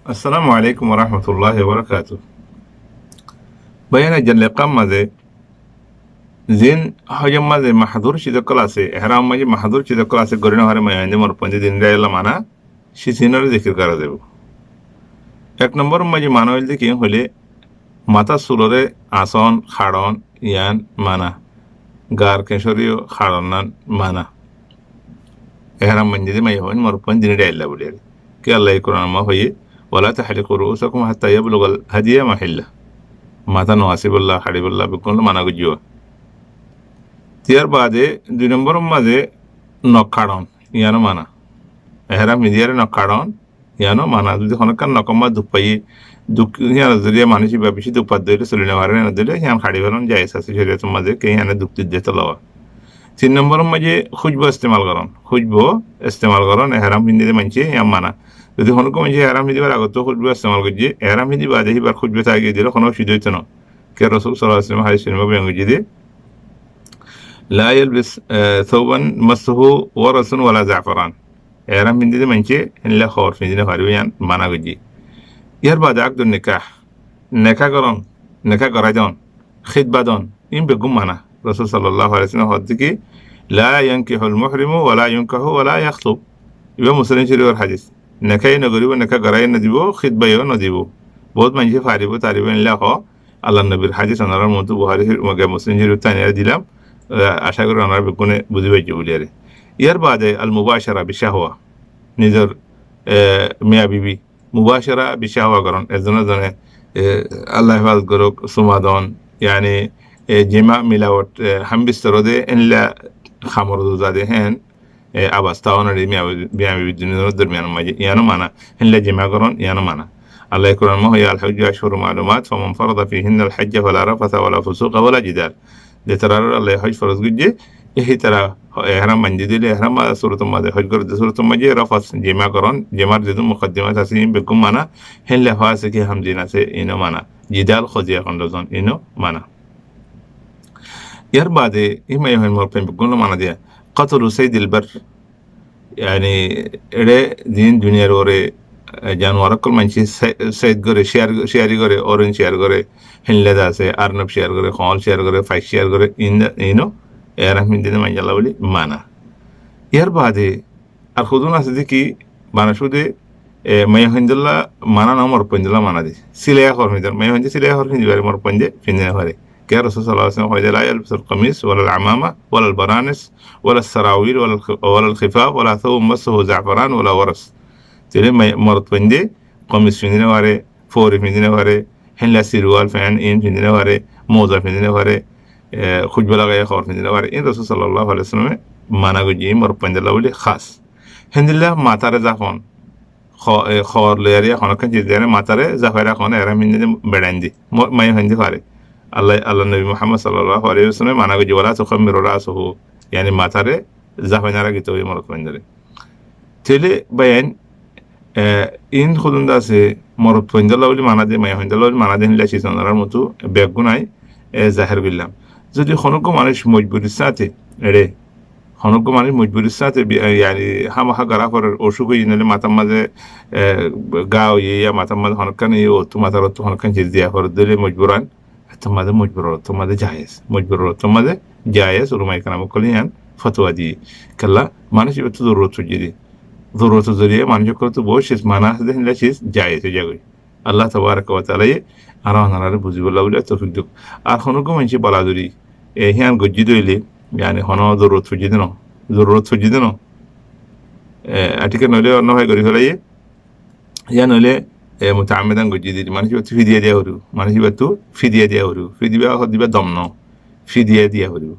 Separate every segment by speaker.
Speaker 1: Assalamu alaikum wa rahmatullahi wa barakatuh. Bayana jalle qammaze zin hajam maze mahdur chida klase ihram maje mahdur chida klase gorina hare mayande mor ponde din dayla mana shisinore zikir kara debu. এক নম্বর মাঝে মানা হইলে কি হলে মাথা সুলরে আসন খাড়ন ইয়ান মানা গার কেশরীয় খাড়নান মানা এহারাম মঞ্জিদে মাই হন মর পন দিনে ডাইলা বলে কে আল্লাহ কোরআন মা হয়ে ওয়ালা তাহলিকু রুউসাকুম হাত্তা ইয়াবলুগাল হাদিয়া মাহিল্লা মাথা নওয়াসিবুল্লাহ হারিবুল্লাহ বিকুল মানা গুজিও তিয়ার বাদে 2 নম্বর মাঝে নখ খাড়ন ইয়ানো মানা এহারাম মিদিয়ারে নখ খাড়ন ইয়ানো মানা যদি হনকান নকমা দুপাই দুঃখ ইয়ান জরিয়া মানুষ বা বেশি দুপাত দিলে চলে নেওয়ার না দিলে ইয়ান খাড়ি ফেলন যায় আছে শরীয়তের মাঝে কে ইয়ানে দুঃখ দিতে লওয়া 3 নম্বর মাঝে খুজবো ইস্তেমাল করন এহরাম হিন্দিতে মানছে ইয়ান মানা যদি হনকো মানছে এহরাম হিন্দিবার আগত খুজবো ইস্তেমাল করছে এহরাম হিন্দি বাদে হিবার খুজবো থাকিয়ে দিলে কোনো অসুবিধা হইতো না কে রাসূল সাল্লাল্লাহু আলাইহি ওয়াসাল্লাম হাদিস শরীফে বয়ান করছে লা ইয়ালবিস থৌবান মাসহু ওয়ারাসুন ওয়ালা জাফরান এহরাম হিন্দিতে মানছে হিনলা খর হিন্দিতে ফারিয়ান মানা করছে ইয়ার বাদে আকদুন নেকা করন নেকা করাই দন খিতবা দন ইন বেগুম মানা রাসূল সাল্লাল্লাহু আলাইহি ওয়াসাল্লাম হদিকে লা ইয়ানকিহুল মুহরিমু ওয়ালা ইউনকাহু ওয়ালা ইয়াখতুব ইবা মুসলিম শরীফের হাদিস নেকাই নগরিব নেকা করাই না দিব খিতবাইও না দিব বহুত মানুষ ফারিব তারিব ইল্লা হ আল্লাহ নবীর হাদিস আনার মতো বুখারী মগে মুসলিম শরীফ তানিয়া দিলাম আশা করি ওনারা বেগুনে বুঝি পাইছে বলি আরে ইয়ার বাদে আল মুবাশারা বিশাহওয়া নিজের মিয়া বিবি মুবাশারা বিশাহওয়া করন এজনে আল্লাহ হেফাজত করুক সুমাদন ইয়ানি জিমা মিলাওয়াট হামবিস্তরদে এনলা খামর দুজাদে হেন আবাস তাওনারি মিয়া বিবি দুনিয়ার দরমিয়ান মাঝে ইয়ানো মানা হেনলা জিমা করন ইয়ানো মানা আল্লাহ কোরআন মা হিয়া আল হজ্জু আশহুরু মালুমাত ফামান ফারাদা ফীহিন্না আল হজ্জ ফালা রাফাথা ওয়ালা ফুসুকা ওয়ালা জিদাল যে তারা আল্লাহ হজ ফরজ গুজে এই তারা এহরাম মানজি দিলে এহরাম সূরাতুল মাদে হজ করে সূরাতুল মাদে রাফাস জিমা করন জিমার যেহেতু মুকদ্দিমাত আছে বেকুম মানা হেনলা ফাসে কি হামদিন আছে ইনো মানা জিদাল খজিয়া কন্ডজন ইনো মানা ইয়ার বাদে ইমাই হন মোর পেন বেকুন মানা দিয়া কতরু সাইদিল বার yani এড়ে দিন দুনিয়ার ওরে জানোয়ার কল মানছি সাইদ করে শেয়ারি করে অরেঞ্জ শেয়ার করে হেনলেদা আছে আরনব শেয়ার করে খল শেয়ার করে ফাইভ শেয়ার করে ইনো এহরাম হিন্দিতে মানজালা বলি মানা ইয়ার বাদে আর খুদুন আছে দেখি মানা শুধু মায়া হিন্দুল্লাহ মানা না মর পঞ্জলা মানা দি সিলাইয়া হর হিন্দার মায়া হিন্দি সিলাইয়া হর হিন্দি বারে মর পঞ্জে ফিন্দিনে হরে কে রাসূল সাল্লাল্লাহু আলাইহি ওয়াসাল্লাম হযা লা ইয়ালবিসুল কামিস ওয়ালা আমামা ওয়ালা বারানিস ওয়ালা সারাউইল ওয়ালা খিফাফ ওয়ালা থাওব মাসহু জাফরান ওয়ালা ওয়ারাস তেলে মর পঞ্জে কামিস ফিন্দিনে হরে ফোর ফিন্দিনে হরে হেনলা সিরওয়াল ফ্যান ইন ফিন্দিনে হরে মোজা ফিন্দিনে হরে খুজবা লাগায় খর ফিন্দিনে হরে ইন রাসূল সাল্লাল্লাহু আলাইহি ওয়াসাল্লাম মানা গজি মর পঞ্জলা বলি খাস হেনদিল্লাহ মাতারে জাফন খর লেয়ারিয়া খনকান জিদারে মাতারে জাফাইরা খন এরা মিন্দিতে বেড়াইন্দি মাই হইন্দি পারে আল্লাহ নবী মুহাম্মদ সাল্লাল্লাহু আলাইহি ওয়াসাল্লাম মানা গজি ওয়ালা তুখাম্মিরু রাসুহু yani মাতারে জাফাইনারা গিতে ওই মরত পঞ্জরে তেলে বায়ান ইন খুদুন্দা আছে মরত পঞ্জলা বলি মানা দে মাই হইন্দলা বলি মানা দেন লাসি সনার মতো বেগুনাই জাহির বিল্লাম যদি খনক মানুষ মজবুরির সাথে এড়ে হনক মানুষ মজবুরির সাথে yani হামাহা গারাফারের অসুখ ইনলে মাতার মাঝে গাও ইয়া মাতার মাঝে হনকান ও তো মাতার তো হনকান জিজ দিয়া ফর দিলে মজবুরান তোমাদের মজবুর তোমাদের জায়েজ মজবুর তোমাদের জায়েজ উলমায়ে কেরাম কলিয়ান ফতোয়া দি কাল্লা মানুষ তো জরুরত জরিয়ে মানুষ করতে বসে শেষ মানা দেন শেষ জায়েজ হয়ে যাবে আল্লাহ তাবারক ওয়া তাআলা আর ওনারা বুঝিবল্লাহ বলে তৌফিক দিক আর হনক মানুষ বলাদুরি হিয়ান গজ্জি দইলে yani hono জরুরত ফুজি দেন আটিকে নইলে অন্য ভাই করি ফেলাইয়ে ইয়া নইলে মুতাআম্মিদান গজ্জি দি মানুষ ফিদিয়া দিয়া হরু মানুষ ফিদিয়া দিয়া হরু ফিদিবা হদিবা দমন ফিদিয়া দিয়া হরু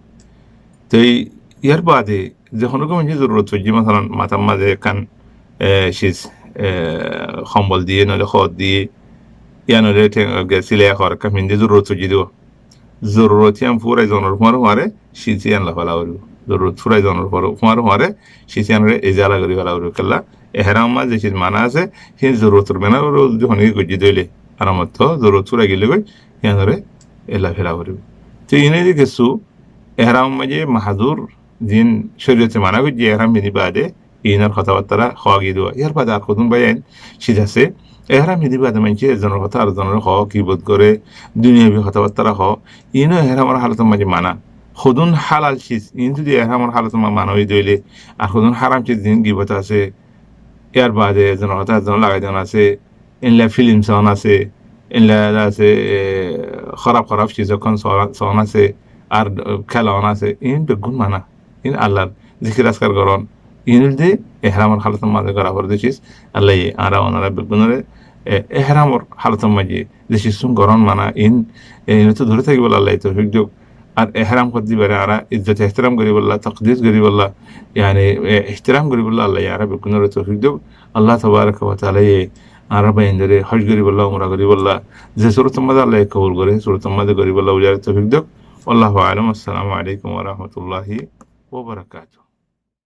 Speaker 1: তো ইয়ার বাদে যে হনক মানুষ জরুরত ফুজি মাসালান মাতার মাঝে কান শীষ সম্বল দিয়ে নইলে খদ দিয়ে ইয়া নইলে সিলাই খর কামিন্দে জরুরত ফুজি দিব জরুরতি আম ফুরাই জনের হুমার হুমারে সিচিয়ান লা ফেলা হরু জরুরত ফুরাই জনের হুমার হুমারে সিচিয়ানরে এজালা করি ফেলা হরু কাল্লা এহরাম মা যে মানা আছে সেই জরুরতর বেনা যদি হনি গজি দইলে আরামত জরুরত ফুরাই গেলে গই ইয়ানরে এলা ফেলা হরু তো ইনে যে কিছু এহরাম মাঝে মাহাজুর দিন শরীয়তে মানা গজি এহরাম বিনি বাদে ইনার কথাবার্তা খাওয়া গিয়ে দেওয়া ইয়ার বাদে আর কতন বাইন সিধাছে এহরাম হিদি বাদে মানছে এজনের কথা আর জনের হ কি বোধ করে দুনিয়াবি কথাবার্তা হ ইনো এহরামর হালতের মাঝে মানা খুদুন হালাল চিজ ইন যদি এহরামর হালতের মানা হয়ে দইলে আর খুদুন হারাম চিজ দিন গিবত আছে ইয়ার বাদে এজনের কথা এজন লাগাই দেন আছে ইনলা ফিল্ম সন আছে ইনলা আছে খারাপ খারাপ চিজ যখন সন আছে আর খেলাওয়ান আছে ইন বেগুন মানা ইন আল্লাহর জিকির আসকার করন ইনুল দে এহরামর হালতের মাঝে করা করে দিছিস আল্লাহ আরা ওনারা বেগুনরে এহরামর হালতের মাঝে দিছিস গরম মানা ইন তো ধরে থাকি বলে আল্লাহ তৌফিক দিক আর এহরাম কর দিবারে আরা ইজ্জত এহতরাম করি বললা তাকদিস করি বললা يعني احترام করি বললা আল্লাহ আরা বেগুনরে তৌফিক দিক আল্লাহ তাবারক ওয়া তাআলা আরা বাইন্দরে হজ করি বললা উমরা করি বললা যে সূরতের মধ্যে আল্লাহ কবুল করে সূরতের মধ্যে করি বললা উজার তৌফিক দিক আল্লাহু আলাম আসসালামু আলাইকুম ওয়া রাহমাতুল্লাহি ওয়া বারাকাতুহু